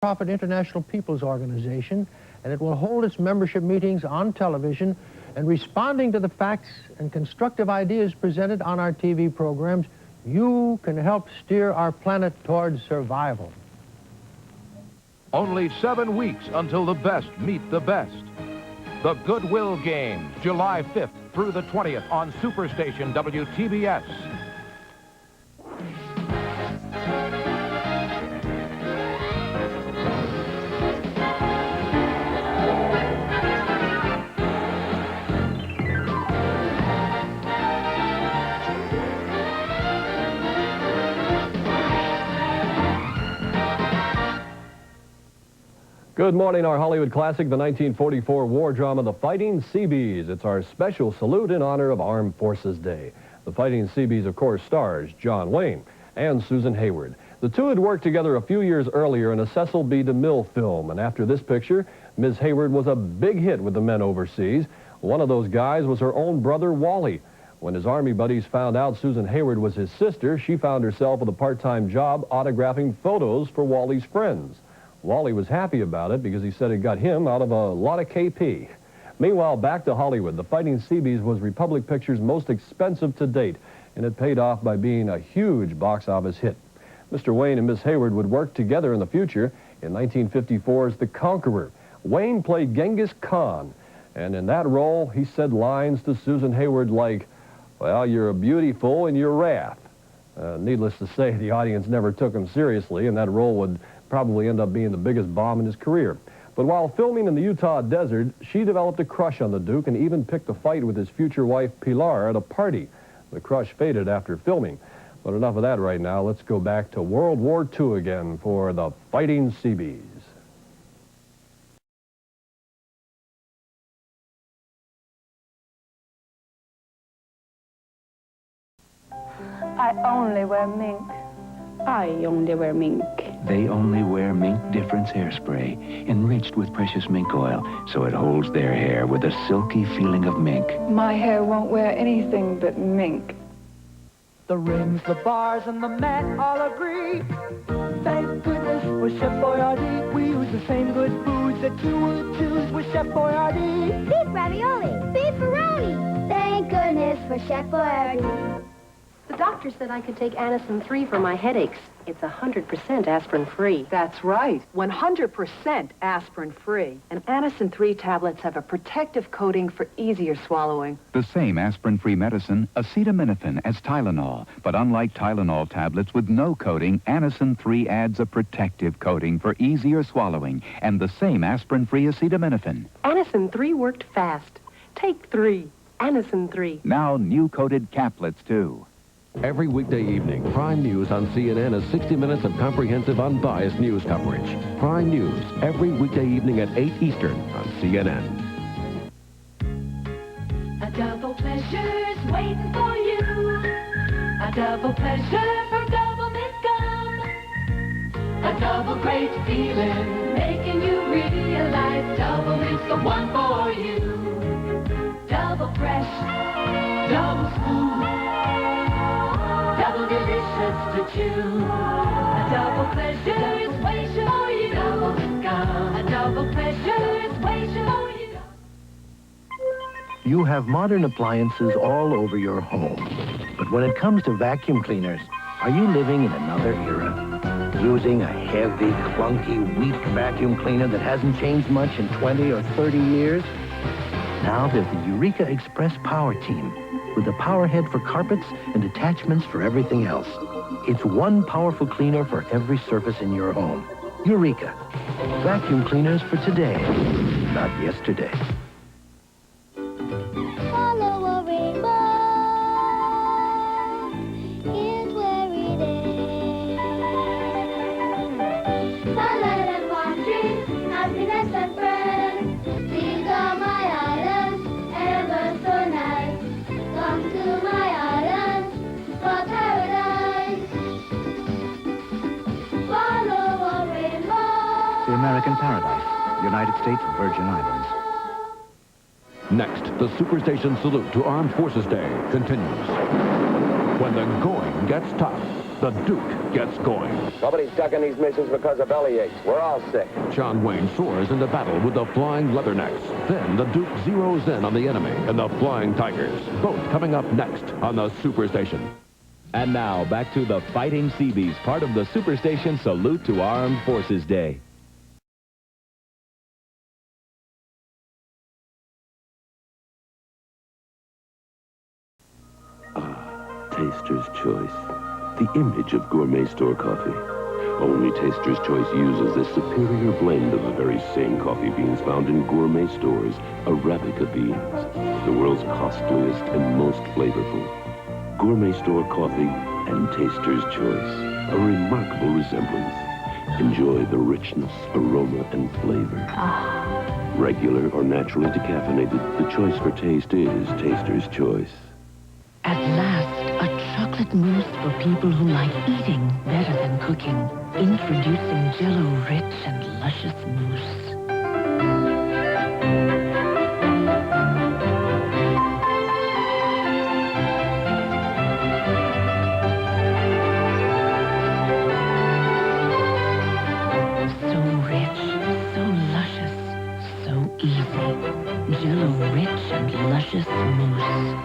not-for-profit international people's organization, and it will hold its membership meetings on television, and responding to the facts and constructive ideas presented on our TV programs, you can help steer our planet towards survival. Only 7 weeks until the best meet the best. The Goodwill Games, July 5th through the 20th on SuperStation WTBS. Good morning. Our Hollywood classic, the 1944 war drama, The Fighting Seabees. It's our special salute in honor of Armed Forces Day. The Fighting Seabees, of course, stars John Wayne and Susan Hayward. The two had worked together a few years earlier in a Cecil B. DeMille film, and after this picture, Ms. Hayward was a big hit with the men overseas. One of those guys was her own brother, Wally. When his Army buddies found out Susan Hayward was his sister, she found herself with a part-time job autographing photos for Wally's friends. Wally was happy about it because he said it got him out of a lot of KP. Meanwhile, back to Hollywood, The Fighting Seabees was Republic Pictures' most expensive to date, and it paid off by being a huge box office hit. Mr. Wayne and Miss Hayward would work together in the future. In 1954's The Conqueror, Wayne played Genghis Khan, and in that role, he said lines to Susan Hayward like, "Well, you're a beautiful in your wrath." Needless to say, the audience never took him seriously, and that role would probably end up being the biggest bomb in his career. But while filming in the Utah desert, she developed a crush on the Duke and even picked a fight with his future wife, Pilar, at a party. The crush faded after filming. But enough of that right now. Let's go back to World War II again for The Fighting Seabees. I only wear mink. I only wear mink. They only wear Mink Difference hairspray, enriched with precious mink oil, so it holds their hair with a silky feeling of mink. My hair won't wear anything but mink. The rims, the bars, and the mat all agree. Thank goodness for Chef Boyardee. We use the same good foods that you would choose with Chef Boyardee. Beef ravioli, beefaroni. Thank goodness for Chef Boyardee. The doctor said I could take Anacin 3 for my headaches. It's 100% aspirin-free. That's right, 100% aspirin-free. And Anacin 3 tablets have a protective coating for easier swallowing. The same aspirin-free medicine, acetaminophen, as Tylenol. But unlike Tylenol tablets with no coating, Anacin 3 adds a protective coating for easier swallowing. And the same aspirin-free acetaminophen. Anacin 3 worked fast. Take 3. Anacin 3. Now new coated caplets, too. Every weekday evening, Prime News on CNN is 60 minutes of comprehensive, unbiased news coverage. Prime News, every weekday evening at 8 Eastern on CNN. A double pleasure's waiting for you. A double pleasure for double mint gum. A double great feeling, making you realize double mint's the one for you. Double fresh, double smooth. Double delicious to chew. A double pleasure is waiting for you. Double gum. A double pleasure is waiting for you. You have modern appliances all over your home. But when it comes to vacuum cleaners, are you living in another era? Using a heavy, clunky, weak vacuum cleaner that hasn't changed much in 20 or 30 years? Now there's the Eureka Express Power Team, with a power head for carpets and attachments for everything else. It's one powerful cleaner for every surface in your home. Eureka. Vacuum cleaners for today, not yesterday. Follow a rainbow. Here's where it is. Sunlight and palm trees, happiness and friends. These are my islands, ever so nice. Come to my island for paradise. Follow a rainbow. The American Paradise, United States Virgin Islands. Next, the SuperStation salute to Armed Forces Day continues. When the going gets tough, the Duke gets going. Nobody's ducking these missions because of bellyaches. We're all sick. John Wayne soars into battle with the Flying Leathernecks. Then the Duke zeroes in on the enemy and the Flying Tigers. Both coming up next on the SuperStation. And now, back to the Fighting Seabees, part of the SuperStation Salute to Armed Forces Day. Taster's Choice, the image of gourmet store coffee. Only Taster's Choice uses a superior blend of the very same coffee beans found in gourmet stores, Arabica beans, the world's costliest and most flavorful. Gourmet store coffee and Taster's Choice, a remarkable resemblance. Enjoy the richness, aroma, and flavor. Regular or naturally decaffeinated, the choice for taste is Taster's Choice. At last, a chocolate mousse for people who like eating better than cooking. Introducing Jell-O rich and luscious mousse. So rich, so luscious, so easy. Jell-O rich and luscious mousse.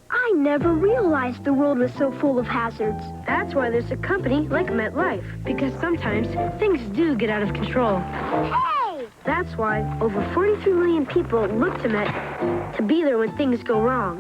I never realized the world was so full of hazards. That's why there's a company like MetLife, because sometimes things do get out of control. Hey! That's why over 43 million people look to Met to be there when things go wrong.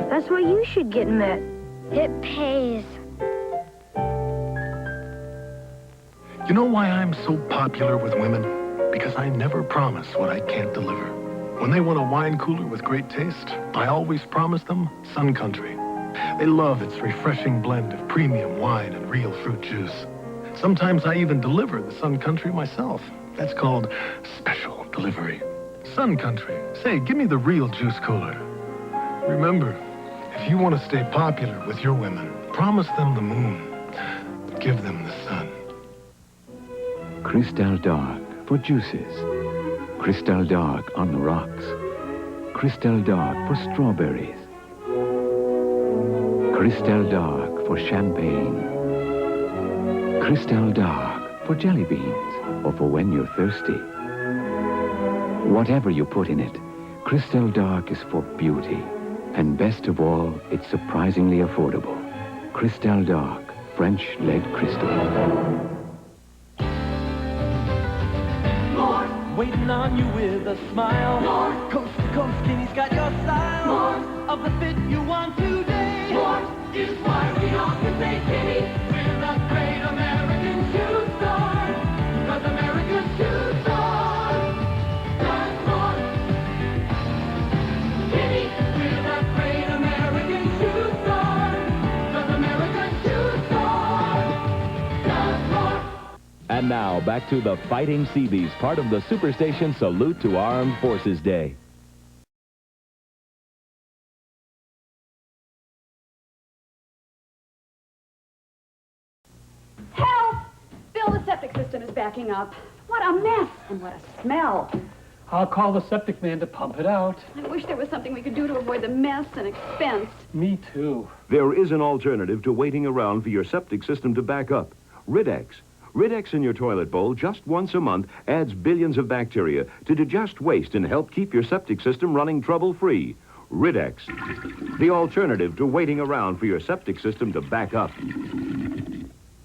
That's why you should get Met. It pays. You know why I'm so popular with women? Because I never promise what I can't deliver. When they want a wine cooler with great taste, I always promise them Sun Country. They love its refreshing blend of premium wine and real fruit juice. Sometimes I even deliver the Sun Country myself. That's called special delivery. Sun Country. Say, give me the real juice cooler. Remember, if you want to stay popular with your women, promise them the moon. Give them the sun. Crystal Dark for juices. Crystal Dark on the rocks. Crystal Dark for strawberries. Crystal Dark for champagne. Crystal Dark for jelly beans or for when you're thirsty. Whatever you put in it, Crystal Dark is for beauty. And best of all, it's surprisingly affordable. Crystal Dark, French lead crystal. Waiting on you with a smile. More. Coast to coast, Skinny's got your style. More. Of the fit you want today. More is why we often say Skinny. We're the great American shoe store. Because America's shoe store does more. Skinny, we're the great American shoe store. Because America's shoe store does more. And now, back to the Fighting Seabees, part of the SuperStation Salute to Armed Forces Day. Help! Bill, the septic system is backing up. What a mess, and what a smell. I'll call the septic man to pump it out. I wish there was something we could do to avoid the mess and expense. Me too. There is an alternative to waiting around for your septic system to back up. Rid-X. Rid-X in your toilet bowl just once a month adds billions of bacteria to digest waste and help keep your septic system running trouble-free. Rid-X, the alternative to waiting around for your septic system to back up.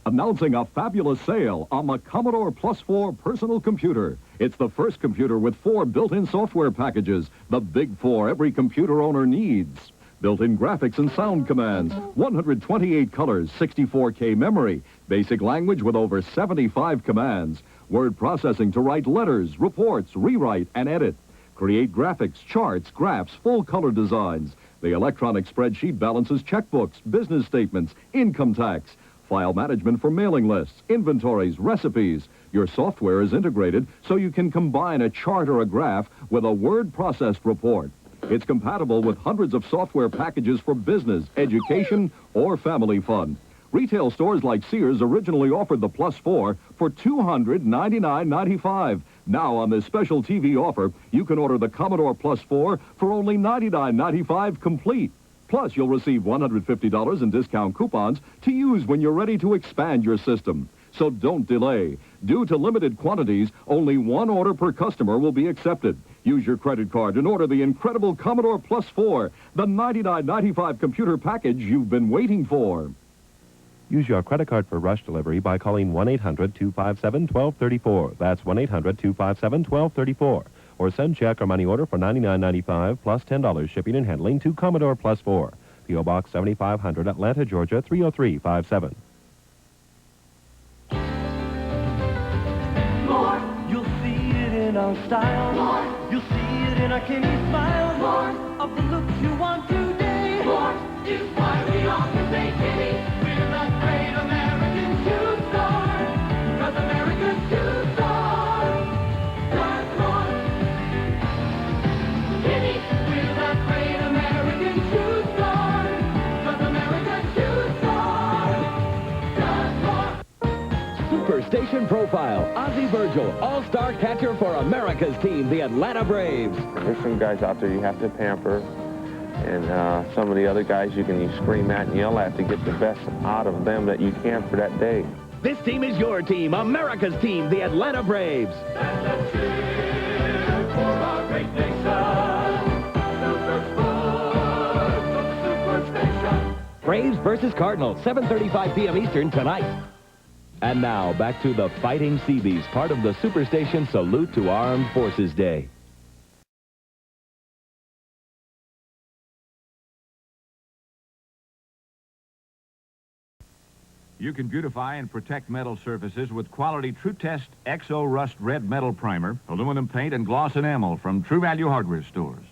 Announcing a fabulous sale on the Commodore Plus 4 personal computer. It's the first computer with 4 built-in software packages, the big 4 every computer owner needs. Built-in graphics and sound commands, 128 colors, 64K memory, basic language with over 75 commands, word processing to write letters, reports, rewrite, and edit. Create graphics, charts, graphs, full color designs. The electronic spreadsheet balances checkbooks, business statements, income tax, file management for mailing lists, inventories, recipes. Your software is integrated so you can combine a chart or a graph with a word processed report. It's compatible with hundreds of software packages for business, education, or family fun. Retail stores like Sears originally offered the Plus 4 for $299.95. Now on this special TV offer, you can order the Commodore Plus 4 for only $99.95 complete. Plus, you'll receive $150 in discount coupons to use when you're ready to expand your system. So don't delay. Due to limited quantities, only one order per customer will be accepted. Use your credit card and order the incredible Commodore Plus 4, the $99.95 computer package you've been waiting for. Use your credit card for rush delivery by calling 1-800-257-1234. That's 1-800-257-1234. Or send check or money order for $99.95 plus $10 shipping and handling to Commodore Plus 4. P.O. Box 7500, Atlanta, Georgia 30357. More. You'll see it in our style. More. You'll see it in our Kenny smile. More of the looks you want today. More is why we often say Kenny. We're the great American shoe store. Because America's shoe store does more. Kenny, we're the great American shoe store. Because America's shoe store does more. SuperStation Profile. Ozzie Virgil, all-star catcher for America's team, the Atlanta Braves. There's some guys out there you have to pamper, and some of the other guys you can scream at and yell at to get the best out of them that you can for that day. This team is your team, America's team, the Atlanta Braves. And let's cheer for our great nation. Super Sports on the SuperStation. Braves versus Cardinals, 7:35 p.m. Eastern tonight. And now, back to the Fighting Seabees, part of the SuperStation Salute to Armed Forces Day. You can beautify and protect metal surfaces with quality True Test XO Rust Red Metal Primer, aluminum paint, and gloss enamel from True Value Hardware stores.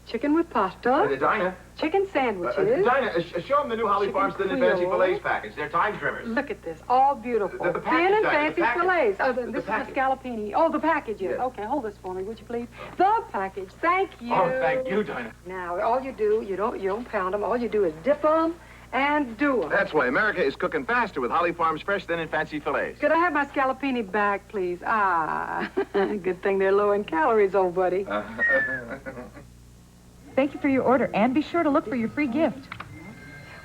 Chicken with pasta. Dinah. Chicken sandwiches. Dinah, show them the new Holly Chicken Farms Thin and Fancy Creole. Fillets package. They're time trimmers. Look at this. All beautiful. The package, Thin and Dinah, fancy the package. fillets. Oh, The this is the package. scallopini. Oh, the packages. Yes. Okay, hold this for me, would you please? The package. Thank you. Oh, thank you, Dinah. Now, all you do, you don't pound them. All you do is dip them and do them. That's why America is cooking faster with Holly Farms Fresh Thin and Fancy Fillets. Could I have my scallopini back, please? Ah, good thing they're low in calories, old buddy. Thank you for your order, and be sure to look for your free gift.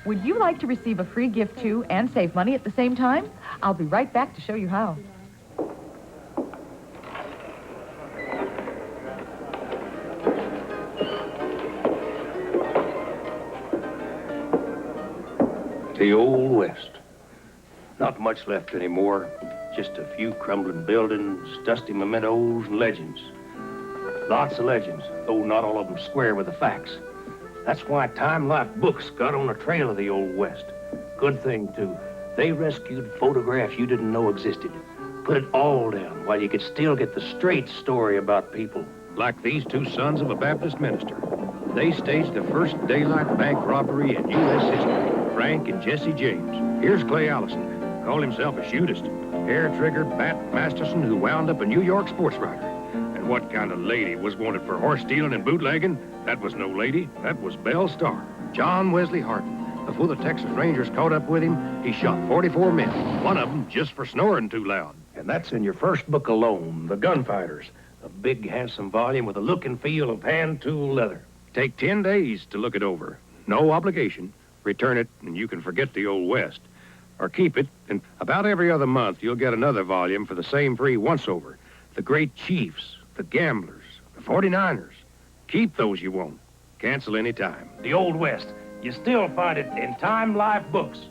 Would you like to receive a free gift, too, and save money at the same time? I'll be right back to show you how. The Old West. Not much left anymore. Just a few crumbling buildings, dusty mementos, and legends. Lots of legends, though not all of them square with the facts. That's why Time Life Books got on the trail of the Old West. Good thing, too. They rescued photographs you didn't know existed. Put it all down while you could still get the straight story about people. Like these two sons of a Baptist minister. They staged the first daylight bank robbery in U.S. history. Frank and Jesse James. Here's Clay Allison. Called himself a shootist. Hair-trigger Bat Masterson, who wound up a New York sports writer. And what kind of lady was wanted for horse stealing and bootlegging? That was no lady. That was Belle Starr. John Wesley Hardin. Before the Texas Rangers caught up with him, he shot 44 men. One of them just for snoring too loud. And that's in your first book alone, The Gunfighters. A big, handsome volume with a look and feel of hand-tool leather. Take 10 days to look it over. No obligation. Return it, and you can forget the Old West. Or keep it, and about every other month, you'll get another volume for the same free once-over. The Great Chiefs, the Gamblers, the 49ers. Keep those you won't. Cancel any time. The Old West. You still find it in Time Life Books.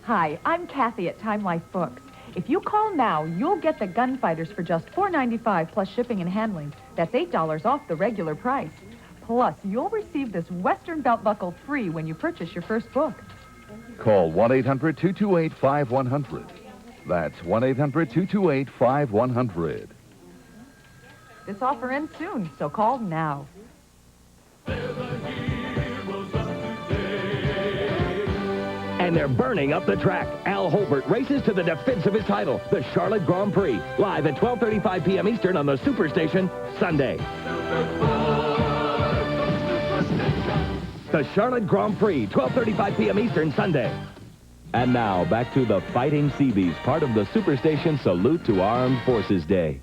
Hi, I'm Kathy at Time Life Books. If you call now, you'll get the Gunfighters for just $4.95 plus shipping and handling. That's $8 off the regular price. Plus, you'll receive this Western belt buckle free when you purchase your first book. Call 1-800-228-5100. That's 1-800-228-5100. This offer ends soon, so call now. And they're burning up the track. Al Holbert races to the defense of his title, the Charlotte Grand Prix, live at 12:35 p.m. Eastern on the SuperStation, Sunday. The Charlotte Grand Prix, 12:35 p.m. Eastern, Sunday. And now, back to the Fighting Seabees, part of the SuperStation Salute to Armed Forces Day.